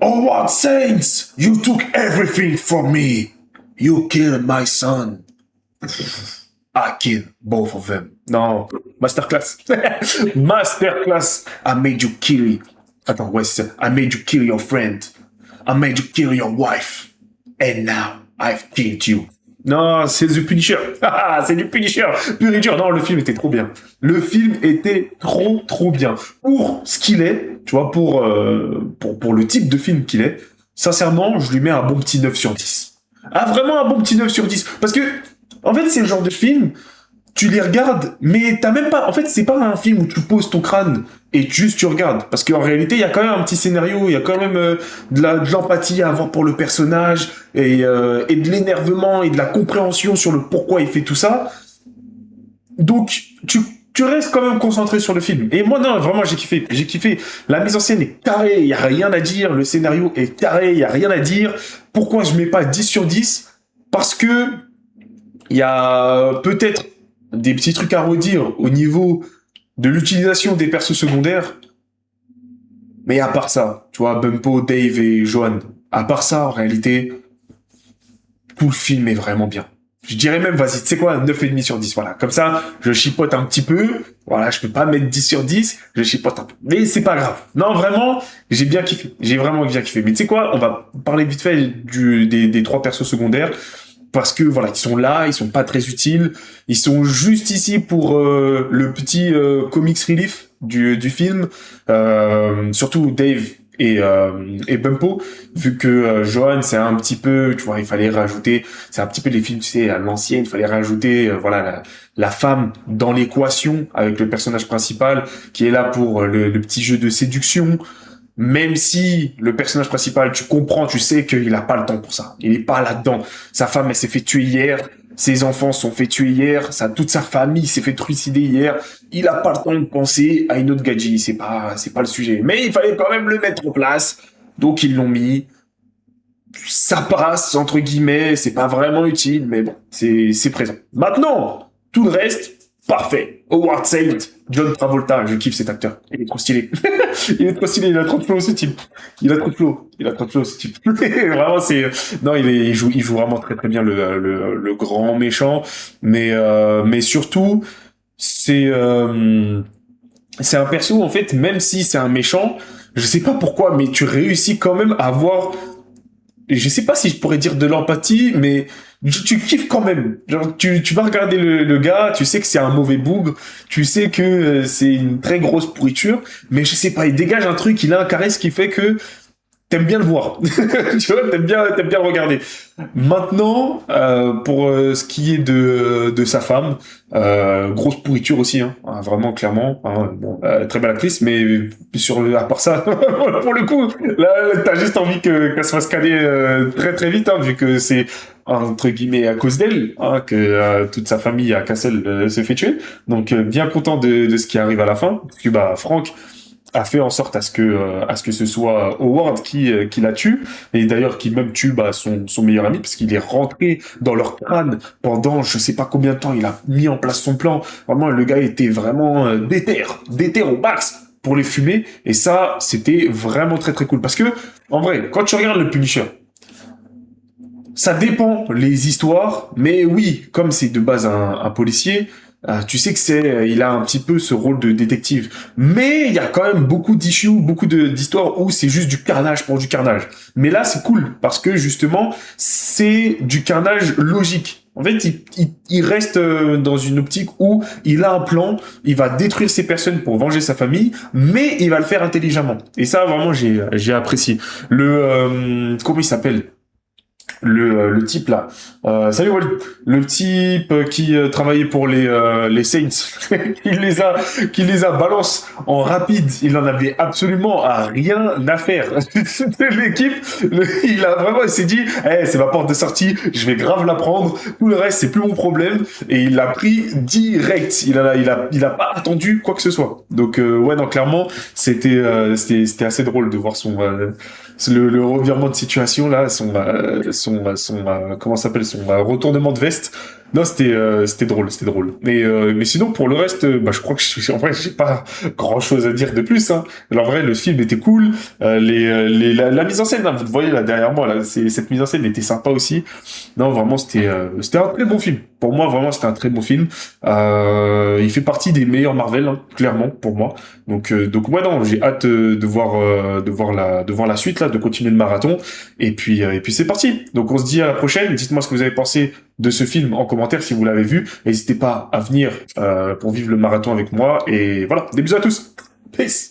Oh, what saints! You took everything from me. You killed my son. I killed both of them. Non, masterclass. Masterclass. I made you kill. Attends, ouais, c'est ça. I made you kill your friend. I made you kill your wife. And now I've killed you. Non, c'est The Punisher. C'est du Punisher. Pur et dur. Non, le film était trop bien. Le film était trop bien. Pour ce qu'il est, tu vois, pour le type de film qu'il est, sincèrement, je lui mets un bon petit 9 sur 10. Ah, vraiment un bon petit 9 sur 10. Parce que, en fait, c'est le genre de film, tu les regardes, mais t'as même pas... En fait, c'est pas un film où tu poses ton crâne et juste tu regardes. Parce qu'en réalité, il y a quand même un petit scénario, il y a quand même de l'empathie à avoir pour le personnage et de l'énervement et de la compréhension sur le pourquoi il fait tout ça. Donc, tu restes quand même concentré sur le film. Et moi, non, vraiment, j'ai kiffé. J'ai kiffé. La mise en scène est carrée, il y a rien à dire. Le scénario est carré, il y a rien à dire. Pourquoi je mets pas 10 sur 10? Parce que il y a peut-être des petits trucs à redire au niveau de l'utilisation des persos secondaires. Mais à part ça, tu vois, Bumpo, Dave et Johan, à part ça, en réalité, tout le film est vraiment bien. Je dirais même, vas-y, tu sais quoi, 9,5 sur 10, voilà. Comme ça, je chipote un petit peu. Voilà, je peux pas mettre 10 sur 10, je chipote un peu. Mais c'est pas grave. Non, vraiment, j'ai bien kiffé. J'ai vraiment bien kiffé. Mais tu sais quoi, on va parler vite fait des 3 persos secondaires. Parce que voilà, ils sont là, ils sont pas très utiles, ils sont juste ici pour le petit comics relief du film, surtout Dave et Bumpo, vu que Johan c'est un petit peu, tu vois, il fallait rajouter, c'est un petit peu les films, tu sais, à l'ancienne, il fallait rajouter voilà la femme dans l'équation avec le personnage principal qui est là pour le petit jeu de séduction. Même si le personnage principal, tu comprends, tu sais qu'il a pas le temps pour ça. Il est pas là-dedans. Sa femme, elle s'est fait tuer hier. Ses enfants sont fait tuer hier. Toute sa famille s'est fait trucider hier. Il a pas le temps de penser à une autre gadget. C'est pas le sujet. Mais il fallait quand même le mettre en place. Donc ils l'ont mis. Ça passe, entre guillemets. C'est pas vraiment utile, mais bon, c'est présent. Maintenant, tout le reste, parfait. Howard Saint, John Travolta, je kiffe cet acteur. Il est trop stylé. Il est trop stylé, il a trop de flow ce type. Il a trop de flow ce type. Vraiment non, il joue vraiment très très bien le grand méchant, mais surtout c'est un perso en fait, même si c'est un méchant, je sais pas pourquoi, mais tu réussis quand même à avoir, je sais pas si je pourrais dire de l'empathie, mais tu kiffes quand même. Genre, tu vas regarder le gars, tu sais que c'est un mauvais bougre, tu sais que c'est une très grosse pourriture, mais je sais pas, il dégage un truc, il a un charisme qui fait que t'aimes bien le voir. Tu vois, t'aimes bien le regarder. Maintenant, pour ce qui est de sa femme, grosse pourriture aussi, hein, vraiment clairement. Hein, bon, très belle actrice, mais à part ça, pour le coup, là, t'as juste envie qu'elle se fasse caler très très vite, hein, vu que c'est entre guillemets à cause d'elle hein, que toute sa famille à Cassel s'est fait tuer. Donc bien content de ce qui arrive à la fin, parce que bah Franck a fait en sorte à ce que ce soit Howard qui la tue, et d'ailleurs qui même tue son meilleur ami parce qu'il est rentré dans leur crâne pendant je sais pas combien de temps. Il a mis en place son plan. Vraiment, le gars était vraiment déter au max pour les fumer, et ça c'était vraiment très très cool parce que en vrai quand tu regardes le Punisher, ça dépend les histoires, mais oui, comme c'est de base un policier, tu sais que il a un petit peu ce rôle de détective. Mais il y a quand même beaucoup d'issues, beaucoup d'histoires où c'est juste du carnage pour du carnage. Mais là, c'est cool parce que justement, c'est du carnage logique. En fait, il reste dans une optique où il a un plan, il va détruire ces personnes pour venger sa famille, mais il va le faire intelligemment. Et ça, vraiment, j'ai apprécié. Comment il s'appelle? Le type là, salut Walid, le type qui travaillait pour les Saints, qui les a balance en rapide, il en avait absolument rien à faire. L'équipe, il a vraiment, il s'est dit, c'est ma porte de sortie, je vais grave la prendre, tout le reste c'est plus mon problème, et il l'a pris direct. Il a pas attendu quoi que ce soit. Donc ouais non clairement c'était assez drôle de voir le revirement de situation là, comment ça s'appelle, son retournement de veste. Non, c'était drôle, c'était drôle. Mais sinon, pour le reste, bah, je crois que en vrai, j'ai pas grand-chose à dire de plus. Hein. En vrai, le film était cool. La mise en scène, hein, vous le voyez là derrière moi, là, cette mise en scène était sympa aussi. Non, vraiment, c'était un très bon film. Pour moi, vraiment, c'était un très bon film. Il fait partie des meilleurs Marvel, hein, clairement, pour moi. Donc ouais, non, j'ai hâte de voir la suite là, de continuer le marathon. Et puis c'est parti. Donc on se dit à la prochaine. Dites-moi ce que vous avez pensé de ce film en commentaire si vous l'avez vu. N'hésitez pas à venir pour vivre le marathon avec moi. Et voilà, des bisous à tous. Peace.